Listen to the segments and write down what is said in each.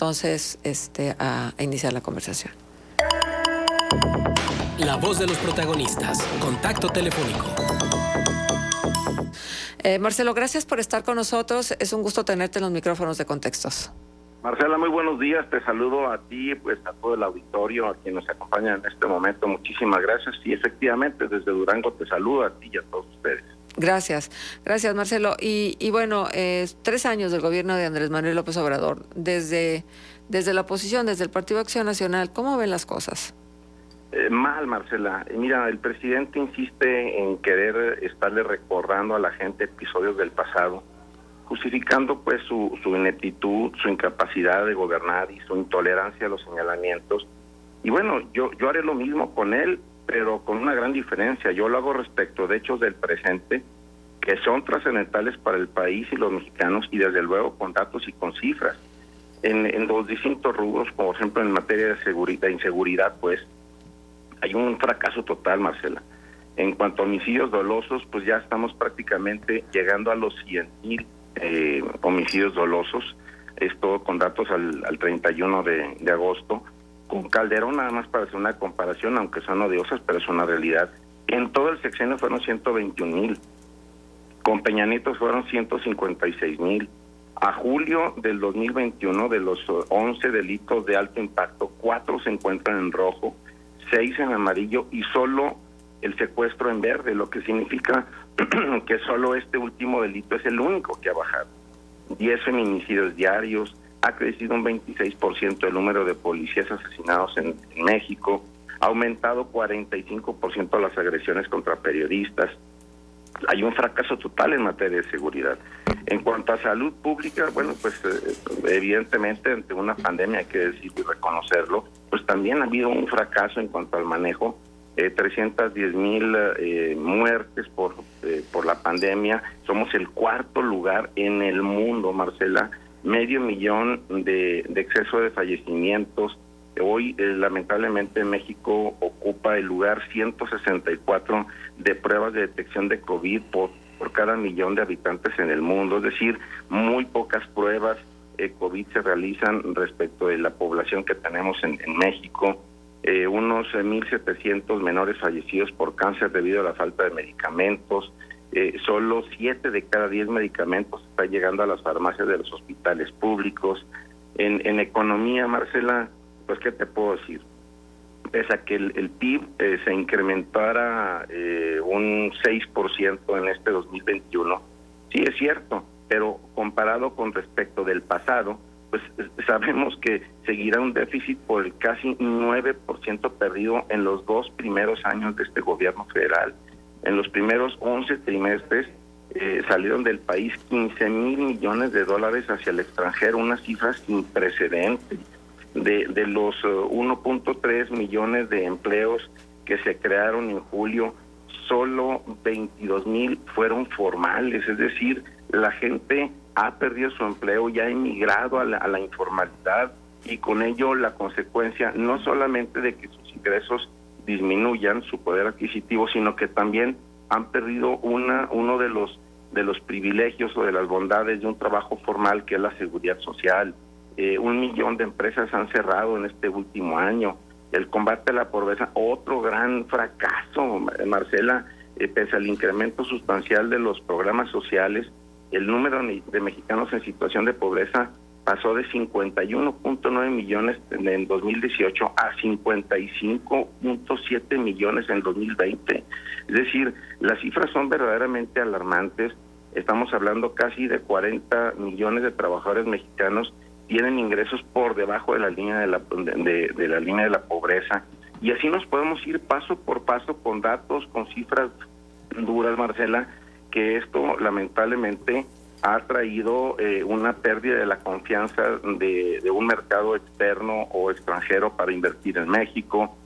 entonces a iniciar la conversación. La voz de los protagonistas. Contacto telefónico. Marcelo, gracias por estar con nosotros. Es un gusto tenerte en los micrófonos de Contextos. Marcela, muy buenos días. Te saludo a ti, pues a todo el auditorio, a quien nos acompaña en este momento. Muchísimas gracias. Y efectivamente, desde Durango te saludo a ti y a todos ustedes. Gracias, Marcelo. Y bueno, 3 años del gobierno de Andrés Manuel López Obrador, desde la oposición, desde el Partido Acción Nacional, ¿cómo ven las cosas? Mal, Marcela. Mira, el presidente insiste en querer estarle recordando a la gente episodios del pasado, justificando pues su ineptitud, su incapacidad de gobernar y su intolerancia a los señalamientos. Y bueno, yo haré lo mismo con él, pero con una gran diferencia. Yo lo hago respecto de hechos del presente que son trascendentales para el país y los mexicanos, y desde luego con datos y con cifras. En los distintos rubros, como por ejemplo en materia de inseguridad, pues hay un fracaso total, Marcela. En cuanto a homicidios dolosos, pues ya estamos prácticamente llegando a los 100,000 homicidios dolosos, esto con datos al 31 de agosto. Con Calderón, nada más para hacer una comparación, aunque son odiosas, pero es una realidad, en todo el sexenio fueron 121,000. Con Peña Nieto fueron 156,000. A julio del 2021, de los 11 delitos de alto impacto, 4 se encuentran en rojo, 6 en amarillo y solo el secuestro en verde, lo que significa que solo este último delito es el único que ha bajado. 10 feminicidios diarios, ha crecido un 26% el número de policías asesinados en México, ha aumentado 45% las agresiones contra periodistas. Hay un fracaso total en materia de seguridad. En cuanto a salud pública, bueno, pues evidentemente ante una pandemia, hay que decir y reconocerlo, pues también ha habido un fracaso en cuanto al manejo. 310,000 muertes por la pandemia. Somos el 4º lugar en el mundo, Marcela. 500,000 de exceso de fallecimientos. Hoy, lamentablemente, México ocupa el lugar 164 de pruebas de detección de COVID por cada 1,000,000 de habitantes en el mundo. Es decir, muy pocas pruebas COVID se realizan respecto de la población que tenemos en México. Unos 1,700 menores fallecidos por cáncer debido a la falta de medicamentos. Solo 7 de cada 10 medicamentos están llegando a las farmacias de los hospitales públicos. En economía, Marcela, pues ¿qué te puedo decir? Pese a que el PIB se incrementara un 6% en este 2021, sí es cierto, pero comparado con respecto del pasado, pues sabemos que seguirá un déficit por el casi 9% perdido en los 2 primeros años de este gobierno federal. En los primeros 11 trimestres salieron del país 15,000 millones de dólares hacia el extranjero, una cifra sin precedentes. De los 1.3 millones de empleos que se crearon en julio, solo 22,000 fueron formales, es decir, la gente ha perdido su empleo y ha emigrado a la informalidad, y con ello la consecuencia no solamente de que sus ingresos disminuyan su poder adquisitivo, sino que también han perdido uno de los privilegios o de las bondades de un trabajo formal, que es la seguridad social. 1,000,000 de empresas han cerrado en este último año. El combate a la pobreza, otro gran fracaso, Marcela. Pese al incremento sustancial de los programas sociales, el número de mexicanos en situación de pobreza pasó de 51.9 millones en 2018 a 55.7 millones en 2020. Es decir, las cifras son verdaderamente alarmantes. Estamos hablando casi de 40 millones de trabajadores mexicanos tienen ingresos por debajo de la línea de la línea de la pobreza, y así nos podemos ir paso por paso con datos, con cifras duras, Marcela, que esto lamentablemente ha traído una pérdida de la confianza de un mercado externo o extranjero para invertir en México.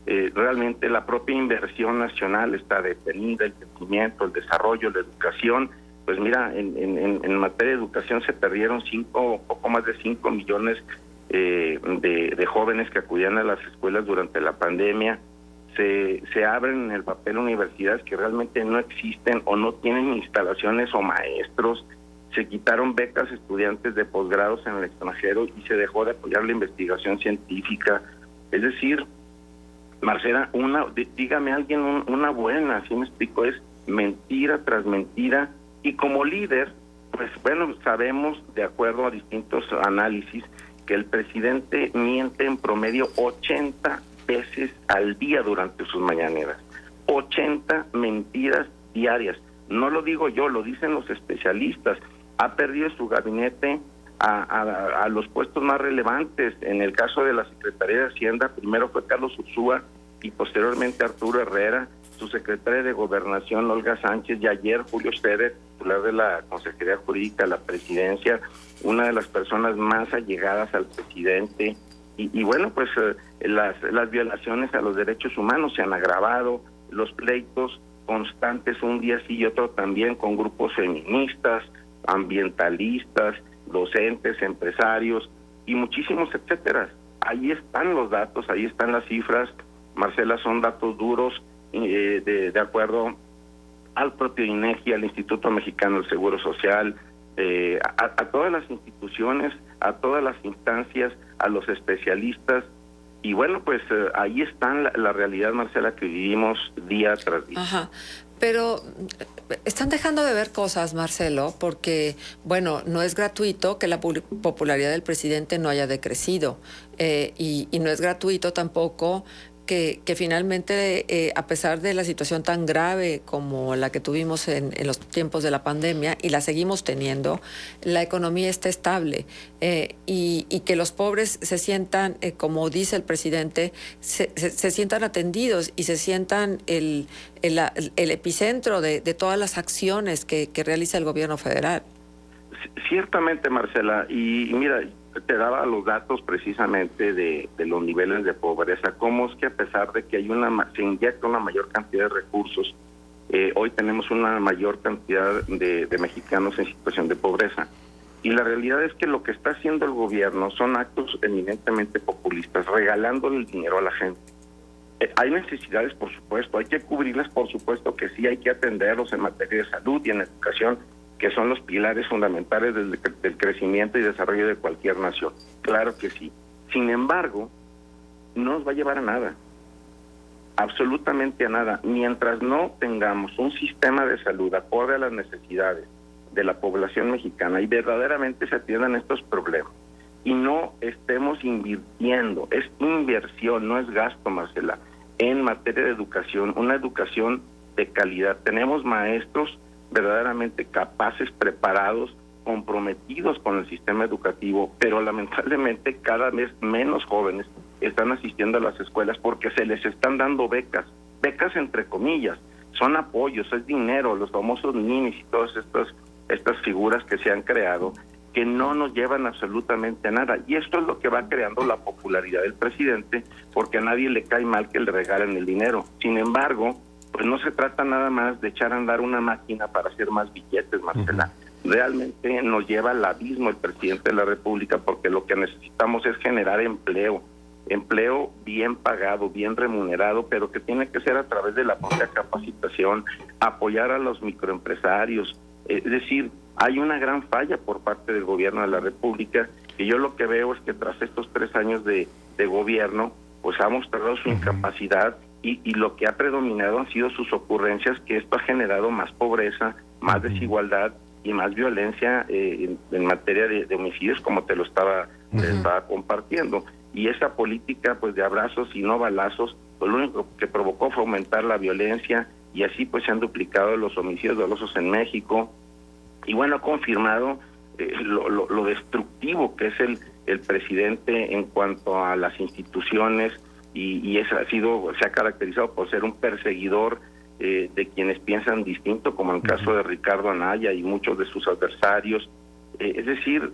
Realmente la propia inversión nacional está detenida, el crecimiento, el desarrollo, la educación. Pues mira, en materia de educación se perdieron poco más de 5 millones de jóvenes que acudían a las escuelas durante la pandemia. Se abren en el papel universidades que realmente no existen o no tienen instalaciones o maestros. se quitaron becas a estudiantes de posgrados en el extranjero y se dejó de apoyar la investigación científica. Es decir, Marcela, dígame alguien una buena, así me explico, es mentira tras mentira. Y como líder, pues bueno, sabemos, de acuerdo a distintos análisis, que el presidente miente en promedio 80 veces al día durante sus mañaneras. 80 mentiras diarias. No lo digo yo, lo dicen los especialistas. Ha perdido su gabinete a los puestos más relevantes. En el caso de la Secretaría de Hacienda, primero fue Carlos Ursúa y posteriormente Arturo Herrera, su secretaria de Gobernación, Olga Sánchez, y ayer Julio Scherer, titular de la Consejería Jurídica de la Presidencia, una de las personas más allegadas al presidente. Y bueno, pues las violaciones a los derechos humanos se han agravado, los pleitos constantes un día sí y otro también con grupos feministas, ambientalistas, docentes, empresarios y muchísimos etcétera. Ahí están los datos, ahí están las cifras, Marcela, son datos duros, de acuerdo al propio INEGI, al Instituto Mexicano del Seguro Social, a todas las instituciones, a todas las instancias, a los especialistas. Y bueno, pues ahí está la realidad, Marcela, que vivimos día tras día. Ajá. Pero están dejando de ver cosas, Marcelo, porque, bueno, no es gratuito que la popularidad del presidente no haya decrecido, y no es gratuito tampoco que finalmente, a pesar de la situación tan grave como la que tuvimos en los tiempos de la pandemia, y la seguimos teniendo, la economía está estable, y que los pobres se sientan, como dice el presidente, se sientan atendidos y se sientan el epicentro de todas las acciones que realiza el gobierno federal. Ciertamente, Marcela, y mira, te daba los datos precisamente de los niveles de pobreza, cómo es que a pesar de que hay se inyecta una mayor cantidad de recursos, hoy tenemos una mayor cantidad de mexicanos en situación de pobreza. Y la realidad es que lo que está haciendo el gobierno son actos eminentemente populistas, regalándole el dinero a la gente. Hay necesidades, por supuesto, hay que cubrirlas, por supuesto que sí, hay que atenderlos en materia de salud y en educación, que son los pilares fundamentales del crecimiento y desarrollo de cualquier nación. Claro que sí. Sin embargo, no nos va a llevar a nada, absolutamente a nada, mientras no tengamos un sistema de salud acorde a las necesidades de la población mexicana y verdaderamente se atiendan estos problemas y no estemos invirtiendo, es inversión, no es gasto, Marcela, en materia de educación, una educación de calidad. Tenemos maestros verdaderamente capaces, preparados, comprometidos con el sistema educativo, pero lamentablemente cada vez menos jóvenes están asistiendo a las escuelas porque se les están dando becas entre comillas, son apoyos, es dinero, los famosos ninis y todas estas figuras que se han creado que no nos llevan absolutamente a nada. Y esto es lo que va creando la popularidad del presidente, porque a nadie le cae mal que le regalen el dinero. Sin embargo, pues no se trata nada más de echar a andar una máquina para hacer más billetes, Marcela. Realmente nos lleva al abismo el presidente de la República, porque lo que necesitamos es generar empleo bien pagado, bien remunerado, pero que tiene que ser a través de la propia capacitación, apoyar a los microempresarios. Es decir, hay una gran falla por parte del gobierno de la República, y yo lo que veo es que tras estos 3 años de gobierno, pues ha mostrado su incapacidad. Y lo que ha predominado han sido sus ocurrencias, que esto ha generado más pobreza, más desigualdad y más violencia en materia de homicidios, como te estaba compartiendo. Y esa política pues de abrazos y no balazos, pues lo único que provocó fue aumentar la violencia, y así pues se han duplicado los homicidios dolosos en México. Y bueno, ha confirmado lo destructivo que es el presidente en cuanto a las instituciones, y se ha caracterizado por ser un perseguidor de quienes piensan distinto, como en el caso de Ricardo Anaya y muchos de sus adversarios. Es decir,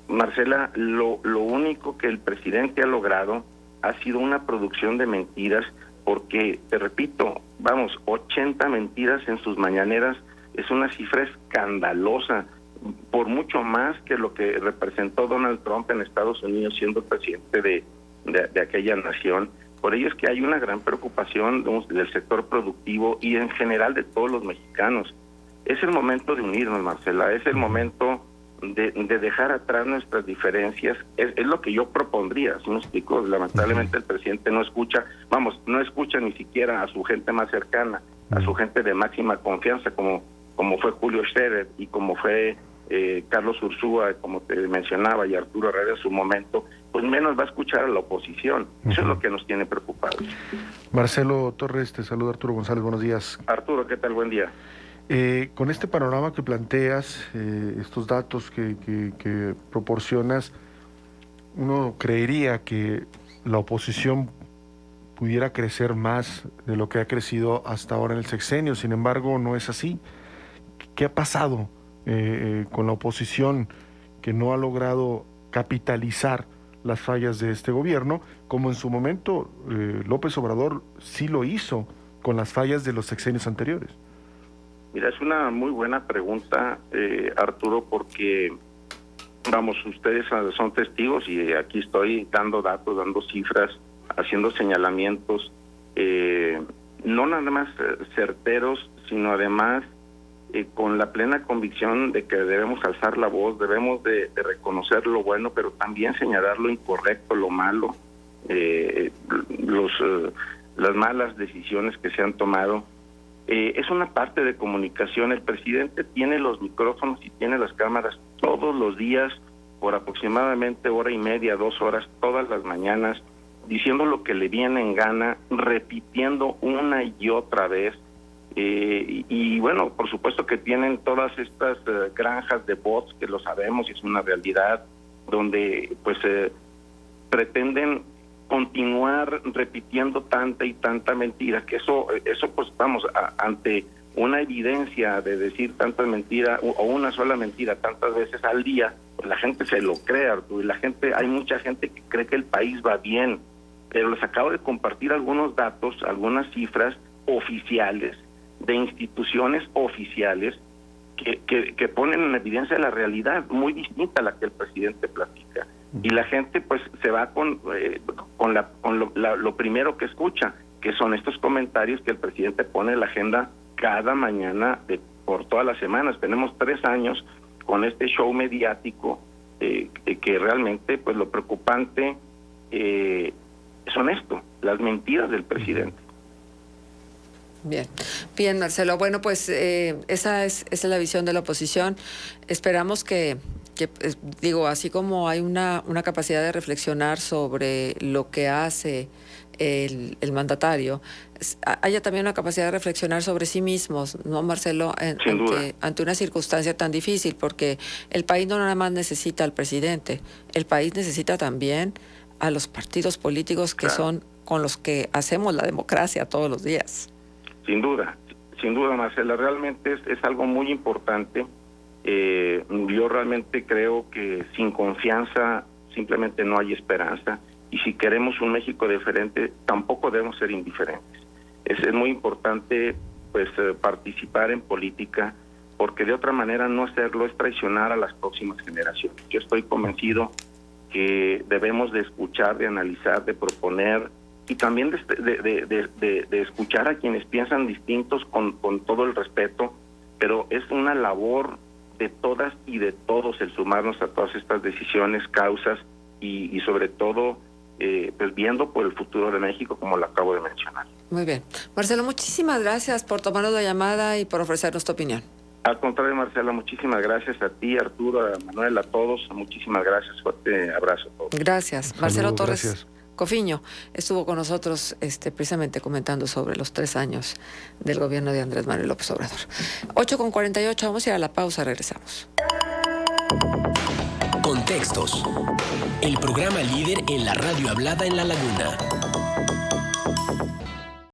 Marcela, lo único que el presidente ha logrado ha sido una producción de mentiras, porque, te repito, 80 mentiras en sus mañaneras es una cifra escandalosa, por mucho más que lo que representó Donald Trump en Estados Unidos siendo presidente de aquella nación. Por ello es que hay una gran preocupación del sector productivo y en general de todos los mexicanos. Es el momento de unirnos, Marcela, es el momento de dejar atrás nuestras diferencias. Es lo que yo propondría, ¿sí me explico? Lamentablemente el presidente no escucha ni siquiera a su gente más cercana, a su gente de máxima confianza, como fue Julio Scherer y como fue Carlos Ursúa, como te mencionaba, y Arturo Herrera en su momento, pues menos va a escuchar a la oposición. Eso es lo que nos tiene preocupados. Marcelo Torres, te saluda Arturo González, buenos días. Arturo, ¿qué tal? Buen día. Con este panorama que planteas, estos datos que proporcionas, uno creería que la oposición pudiera crecer más de lo que ha crecido hasta ahora en el sexenio. Sin embargo, no es así. ¿Qué ha pasado con la oposición que no ha logrado capitalizar las fallas de este gobierno, como en su momento López Obrador sí lo hizo con las fallas de los sexenios anteriores? Mira, es una muy buena pregunta, Arturo, porque, ustedes son testigos y aquí estoy dando datos, dando cifras, haciendo señalamientos, no nada más certeros, sino además con la plena convicción de que debemos alzar la voz, debemos de reconocer lo bueno, pero también señalar lo incorrecto, lo malo, las malas decisiones que se han tomado. Es una parte de comunicación. El presidente tiene los micrófonos y tiene las cámaras todos los días por aproximadamente hora y media, 2 horas, todas las mañanas, diciendo lo que le viene en gana, repitiendo una y otra vez. Y bueno, por supuesto que tienen todas estas granjas de bots, que lo sabemos y es una realidad, donde pues pretenden continuar repitiendo tanta y tanta mentira, que eso pues ante una evidencia de decir tantas mentiras o una sola mentira tantas veces al día, pues la gente se lo cree, Arturo, y hay mucha gente que cree que el país va bien, pero les acabo de compartir algunos datos, algunas cifras oficiales de instituciones oficiales que ponen en evidencia la realidad muy distinta a la que el presidente platica. Y la gente pues se va con lo primero que escucha, que son estos comentarios que el presidente pone en la agenda cada mañana por todas las semanas. Tenemos 3 años con este show mediático que realmente pues lo preocupante son las mentiras del presidente. Bien, Marcelo. Bueno, pues esa es la visión de la oposición. Esperamos que así como hay una capacidad de reflexionar sobre lo que hace el mandatario, haya también una capacidad de reflexionar sobre sí mismos, ¿no, Marcelo? Ante una circunstancia tan difícil, porque el país no nada más necesita al presidente, el país necesita también a los partidos políticos que son con los que hacemos la democracia todos los días. Sin duda, Marcela, realmente es algo muy importante. Yo realmente creo que sin confianza simplemente no hay esperanza, y si queremos un México diferente tampoco debemos ser indiferentes. Es muy importante pues participar en política, porque de otra manera no hacerlo es traicionar a las próximas generaciones. Yo estoy convencido que debemos de escuchar, de analizar, de proponer, y también de escuchar a quienes piensan distintos con todo el respeto, pero es una labor de todas y de todos el sumarnos a todas estas decisiones, causas y sobre todo pues viendo por el futuro de México, como lo acabo de mencionar. Muy bien. Marcelo, muchísimas gracias por tomarnos la llamada y por ofrecernos tu opinión. Al contrario, Marcela, muchísimas gracias a ti, Arturo, a Manuel, a todos. Muchísimas gracias. Fuerte abrazo a todos. Gracias. Saludos, Marcelo Torres. Gracias. Cofiño estuvo con nosotros precisamente comentando sobre los 3 años del gobierno de Andrés Manuel López Obrador. 8:48, vamos a ir a la pausa, regresamos. Contextos. El programa líder en la radio hablada en La Laguna.